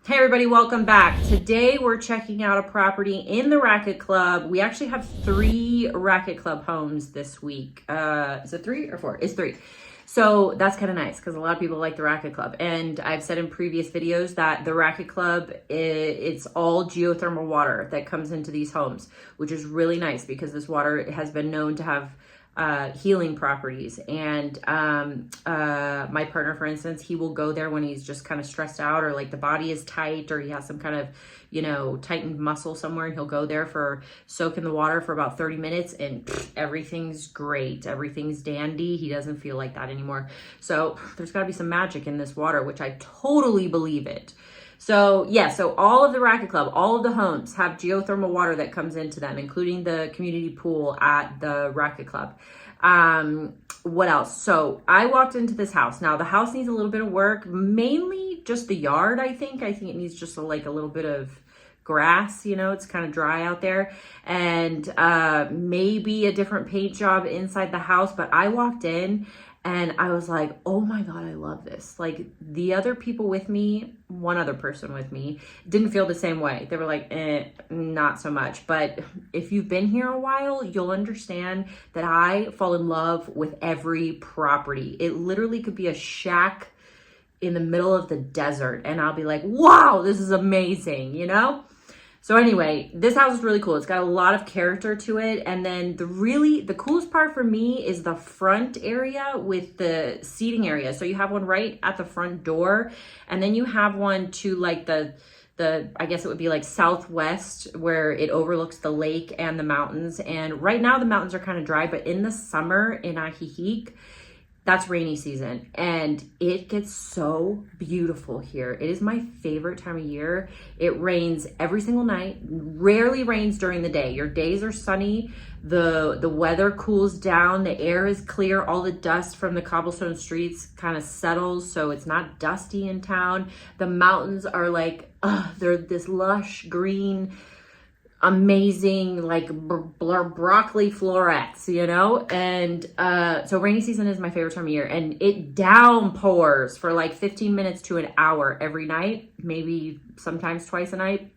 Hey everybody, welcome back. Today we're checking out a property in the Racket Club. We actually have 3 Racket Club homes this week. Is it 3 or 4? It's 3. So that's kind of nice because a lot of people like the Racket Club. And I've said in previous videos that the Racket Club, it's all geothermal water that comes into these homes, which is really nice because this water has been known to have healing properties. And my partner, for instance, he will go there when he's just kind of stressed out or like the body is tight or he has some kind of, tightened muscle somewhere, and he'll go there for soak in the water for about 30 minutes and everything's great. Everything's dandy. He doesn't feel like that anymore. So there's got to be some magic in this water, which I totally believe it. So yeah, so all of the Racket Club, all of the homes have geothermal water that comes into them, including the community pool at the Racket Club. What else? So I walked into this house. Now the house needs a little bit of work, mainly just the yard. I think it needs just a little bit of grass, it's kind of dry out there, and maybe a different paint job inside the house. But I walked in and I was like, oh my God, I love this. Like the other people with me, one other person with me, didn't feel the same way. They were like, not so much. But if you've been here a while, you'll understand that I fall in love with every property. It literally could be a shack in the middle of the desert and I'll be like, wow, this is amazing, So anyway, this house is really cool. It's got a lot of character to it. And then the coolest part for me is the front area with the seating area. So you have one right at the front door, and then you have one to like the I guess it would be like southwest, where it overlooks the lake and the mountains. And right now the mountains are kind of dry, but in the summer in Ajijic, that's rainy season and it gets so beautiful here. It is my favorite time of year. It rains every single night, rarely rains during the day. Your days are sunny, the weather cools down, the air is clear, all the dust from the cobblestone streets kind of settles, so it's not dusty in town. The mountains are like, they're this lush green, amazing, like broccoli florets, and so rainy season is my favorite time of year, and it downpours for like 15 minutes to an hour every night, maybe sometimes twice a night.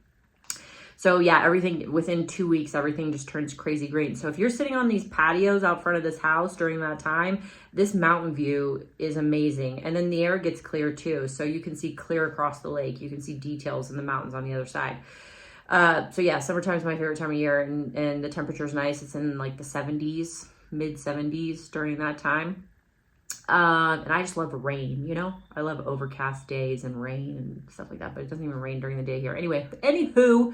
So yeah, everything within 2 weeks, everything just turns crazy green. So if you're sitting on these patios out front of this house during that time, this mountain view is amazing. And then the air gets clear too, so you can see clear across the lake. You can see details in the mountains on the other side. So yeah, summertime is my favorite time of year, and the temperature is nice. It's in like the 70s, mid 70s during that time. And I just love rain, I love overcast days and rain and stuff like that, but it doesn't even rain during the day here. Anyway, anywho,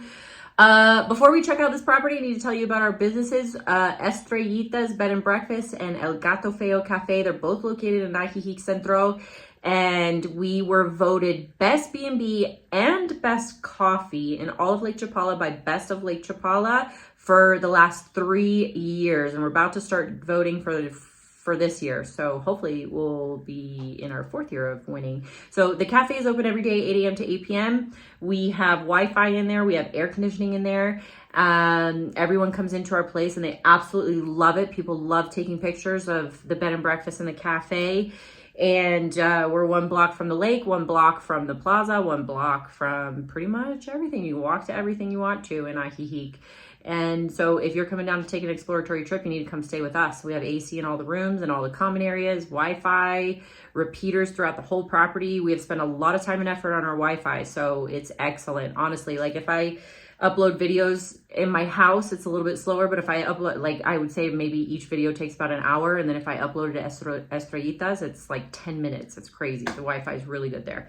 before we check out this property, I need to tell you about our businesses. Estrellita's Bed and Breakfast and El Gato Feo Cafe. They're both located in Ajijic Centro. And we were voted Best B&B and Best Coffee in all of Lake Chapala by Best of Lake Chapala for the last 3 years. And we're about to start voting for this year. So hopefully we'll be in our 4th year of winning. So the cafe is open every day, 8 a.m. to 8 p.m. We have Wi-Fi in there. We have air conditioning in there. Everyone comes into our place and they absolutely love it. People love taking pictures of the bed and breakfast and the cafe. And we're 1 block from the lake, 1 block from the plaza, 1 block from pretty much everything. You walk to everything you want to in Ajijic. And so if you're coming down to take an exploratory trip, you need to come stay with us. We have AC in all the rooms and all the common areas, Wi-Fi, repeaters throughout the whole property. We have spent a lot of time and effort on our Wi-Fi, so it's excellent. Honestly, like if I upload videos in my house, it's a little bit slower, but if I upload, like I would say maybe each video takes about an hour, and then if I upload it to Estrellita's, it's like 10 minutes. It's crazy. The Wi-Fi is really good there.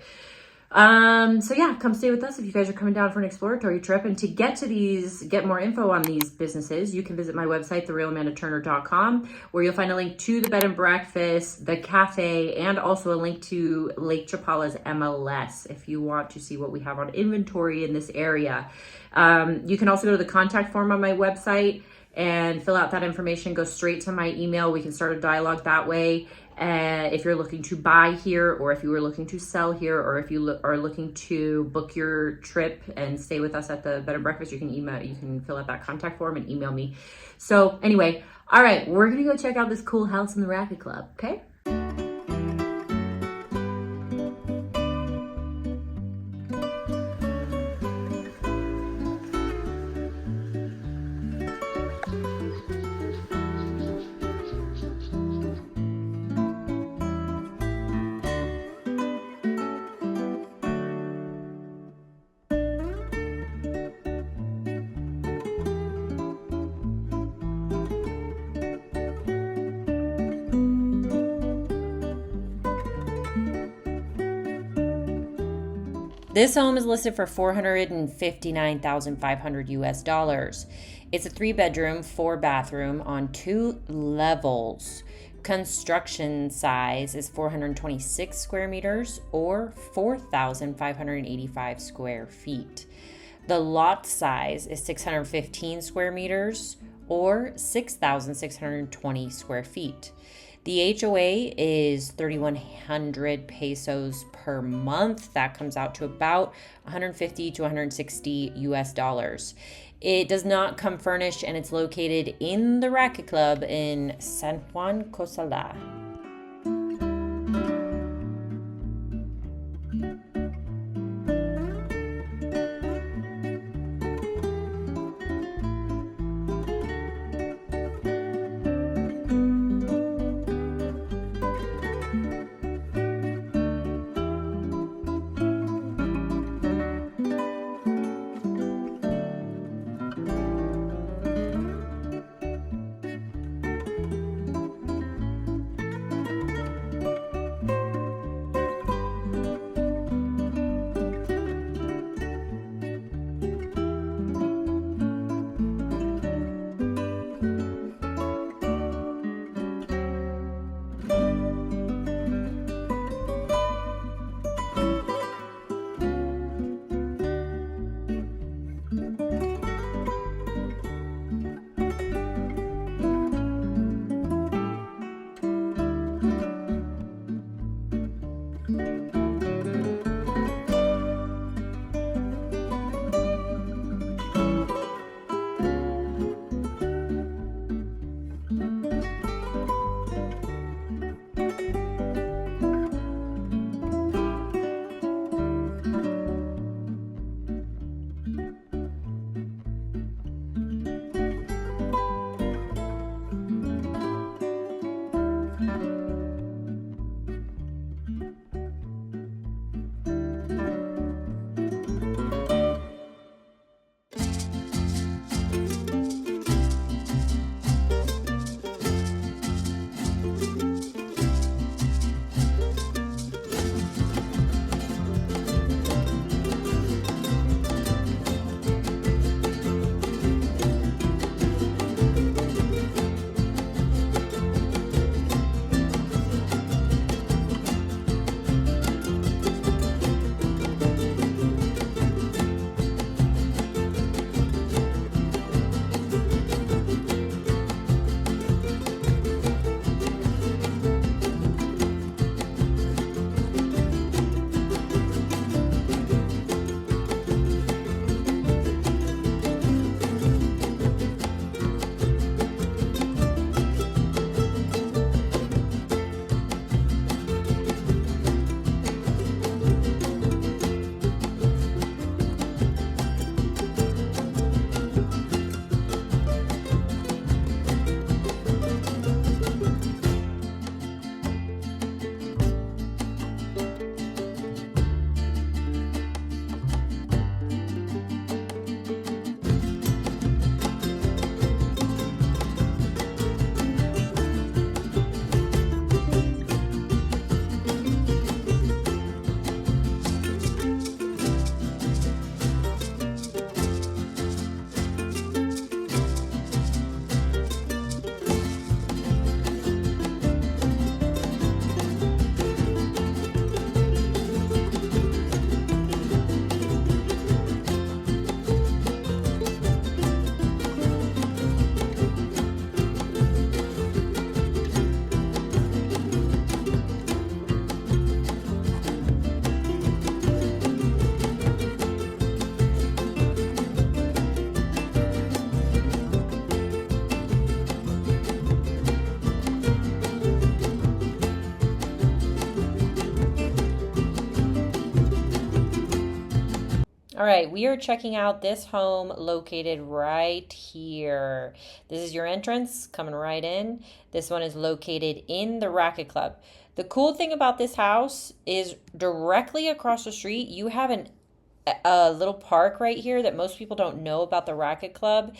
So yeah, come stay with us if you guys are coming down for an exploratory trip. And to get more info on these businesses, you can visit my website, therealamandaturner.com, where you'll find a link to the bed and breakfast, the cafe, and also a link to Lake Chapala's MLS if you want to see what we have on inventory in this area. You can also go to the contact form on my website and fill out that information, go straight to my email. We can start a dialogue that way. If you're looking to buy here, or if you were looking to sell here, or if you are looking to book your trip and stay with us at the bed and breakfast, you can fill out that contact form and email me. So anyway, all right, we're gonna go check out this cool house in the Racket Club, okay? This home is listed for $459,500 US. It's a 3-bedroom, 4-bathroom on 2 levels. Construction size is 426 square meters or 4,585 square feet. The lot size is 615 square meters or 6,620 square feet. The HOA is 3,100 pesos per month. That comes out to about 150 to 160 US. It does not come furnished, and it's located in the Racket Club in San Juan, Cosala. All right, we are checking out this home located right here. This is your entrance, coming right in. This one is located in the Racket Club. The cool thing about this house is directly across the street, you have a little park right here that most people don't know about the Racket Club.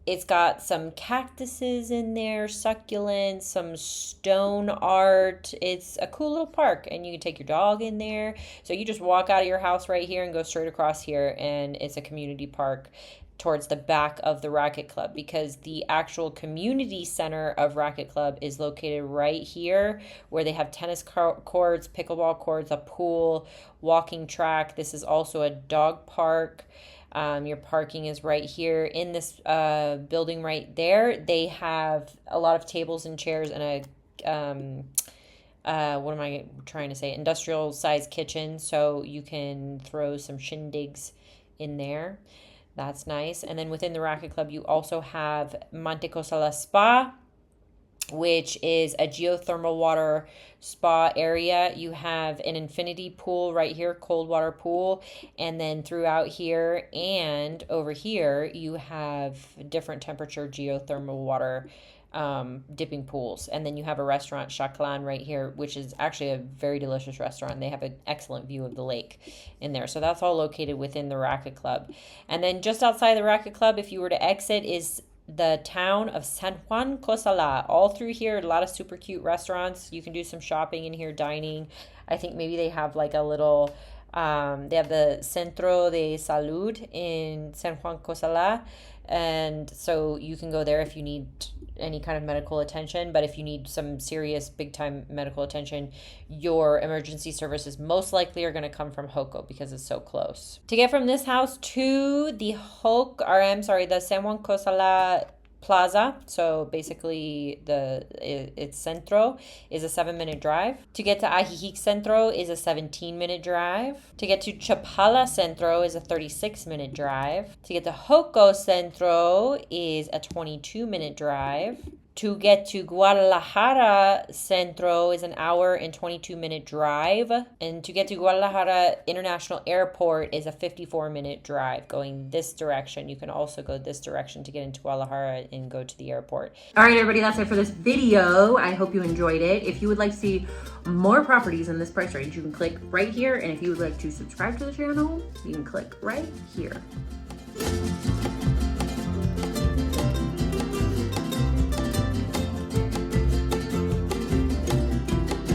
It's got some cactuses in there, succulents, some stone art. It's a cool little park, and you can take your dog in there. So you just walk out of your house right here and go straight across here, and it's a community park towards the back of the Racket Club, because the actual community center of Racket Club is located right here, where they have tennis courts, pickleball courts, a pool, walking track. This is also a dog park. Your parking is right here in this building right there. They have a lot of tables and chairs and what am I trying to say? Industrial size kitchen, so you can throw some shindigs in there. That's nice. And then within the Racket Club, you also have Monte Cosala Spa, which is a geothermal water spa area. You have an infinity pool right here, cold water pool. And then throughout here and over here, you have different temperature geothermal water dipping pools. And then you have a restaurant, Chaclan, right here, which is actually a very delicious restaurant. They have an excellent view of the lake in there. So that's all located within the Racket Club. And then just outside the Racket Club, if you were to exit, is the town of San Juan Cosala. All through here, a lot of super cute restaurants. You can do some shopping in here, dining. I think maybe they have like a little, they have the Centro de Salud in San Juan Cosala. And so you can go there if you need any kind of medical attention. But if you need some serious big time medical attention, your emergency services most likely are going to come from Joko because it's so close. To get from this house to the the San Juan Cosala Plaza, so basically its Centro, is a 7-minute drive. To get to Ajijic Centro is a 17-minute drive. To get to Chapala Centro is a 36-minute drive. To get to Joko Centro is a 22-minute drive. To get to Guadalajara Centro is an hour and 22-minute drive. And to get to Guadalajara International Airport is a 54-minute drive going this direction. You can also go this direction to get into Guadalajara and go to the airport. All right, everybody, that's it for this video. I hope you enjoyed it. If you would like to see more properties in this price range, you can click right here. And if you would like to subscribe to the channel, you can click right here.